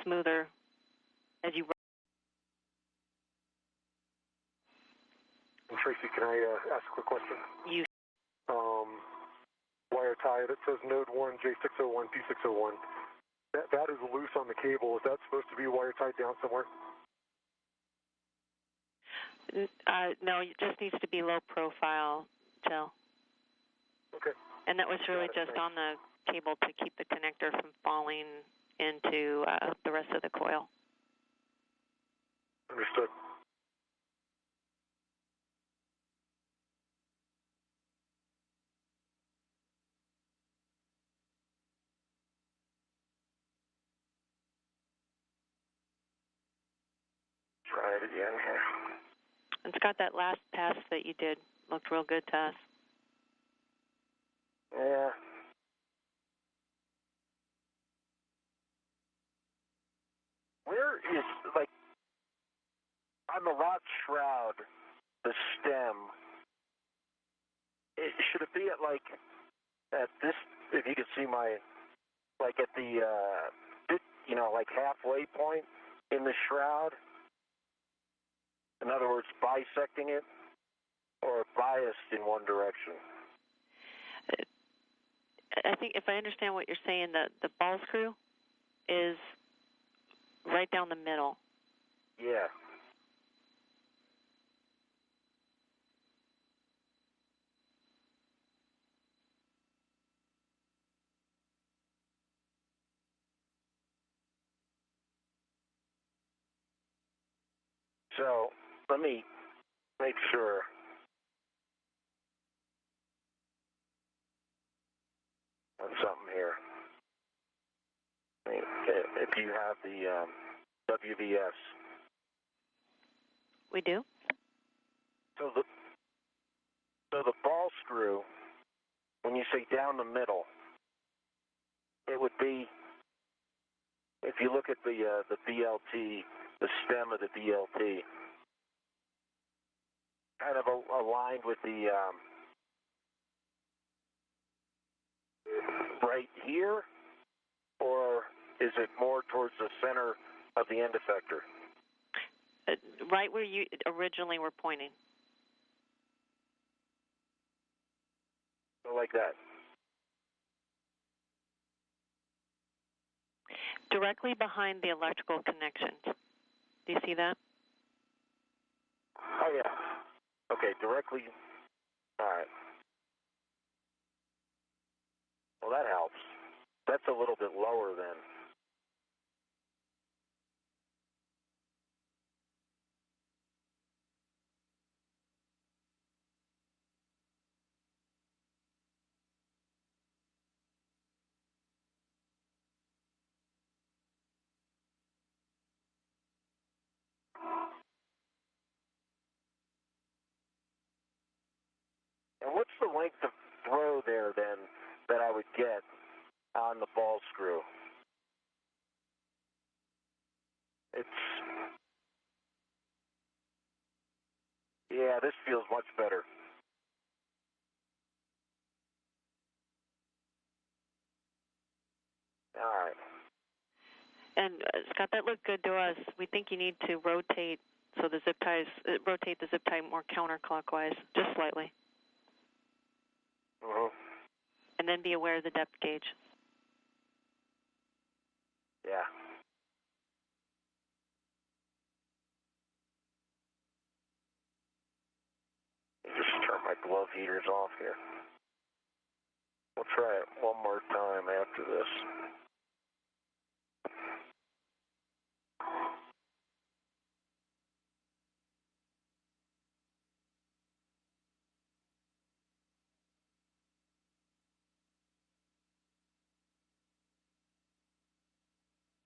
smoother as you. And Tracy, can I ask a quick question? You. Wire tie that says node 1, J601, P601. That is loose on the cable. Is that supposed to be wire tied down somewhere? No, it just needs to be low profile, Jill. Okay. And that was really just on the cable to keep the connector from falling into the rest of the coil. Understood. Try it again here. And Scott, that last pass that you did looked real good to us. Yeah. Where is, like, on the rod shroud, the stem, should it be at, like, at this, if you can see my, like at the, like halfway point in the shroud? In other words, bisecting it, or biased in one direction? I think if I understand what you're saying, the ball screw is right down the middle. Yeah. So, let me make sure. On something here. If you have the WVS. We do. So the ball screw, when you say down the middle, it would be, if you look at the BLT, the stem of the BLT, kind of aligned with the right here, or is it more towards the center of the end effector? Right where you originally were pointing. So like that. Directly behind the electrical connections. Do you see that? Oh, yeah. Okay, directly. All right. Well, that helps. That's a little bit lower then. And what's the length of throw there then that I would get on the ball screw? Yeah, this feels much better. All right. And Scott, that looked good to us. We think you need to rotate so the zip ties, rotate the zip tie more counterclockwise, just slightly. Uh-huh. And then be aware of the depth gauge. Yeah. Just turn my glove heaters off here. We'll try it one more time after this.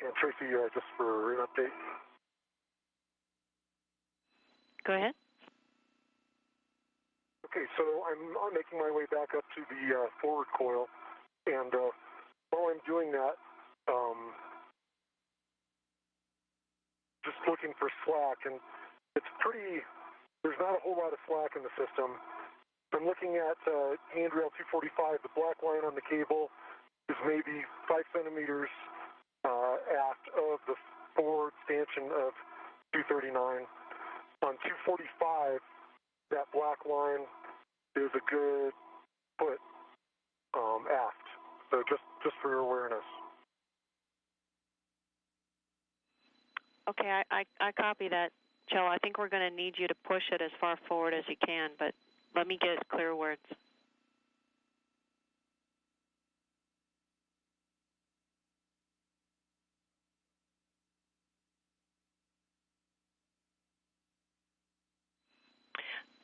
And Tracy, just for an update. Go ahead. Okay, so I'm making my way back up to the forward coil, and while I'm doing that, just looking for slack, and there's not a whole lot of slack in the system. I'm looking at handrail 245, the black line on the cable is maybe 5 centimeters aft of the forward stanchion of 239. On 245, that black line is a good foot aft. So just for your awareness. Okay, I copy that, Joe. I think we're going to need you to push it as far forward as you can, but let me get clear words.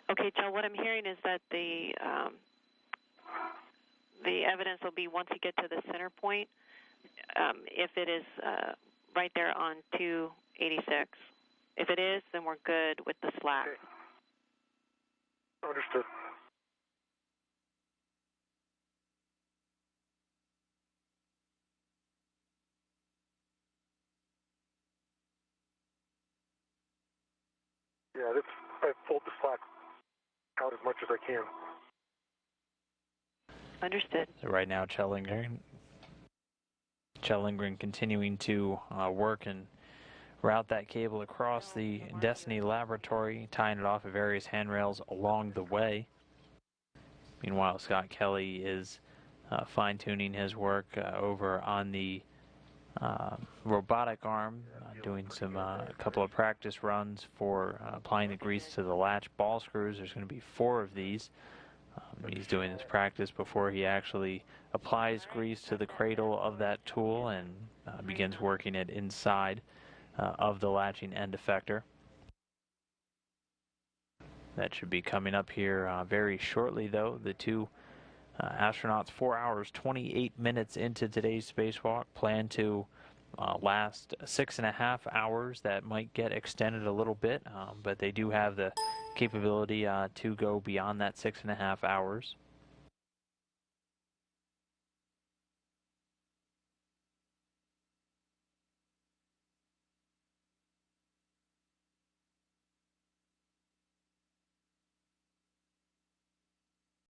Okay, Joe, what I'm hearing is that the evidence will be once you get to the center point, if it is right there on 286. If it is, then we're good with the slack. Okay. Understood. Yeah, I've pulled the slack out as much as I can. Understood. So right now, Kjell Lindgren continuing to work and route that cable across the Destiny laboratory, tying it off at various handrails along the way. Meanwhile, Scott Kelly is fine-tuning his work over on the robotic arm, doing a couple of practice runs for applying the grease to the latch ball screws. There's going to be 4 of these. He's doing this practice before he actually applies grease to the cradle of that tool and begins working it inside of the latching end effector. That should be coming up here very shortly, though. The two astronauts, 4 hours, 28 minutes into today's spacewalk, plan to last 6.5 hours. That might get extended a little bit, but they do have the capability to go beyond that 6.5 hours.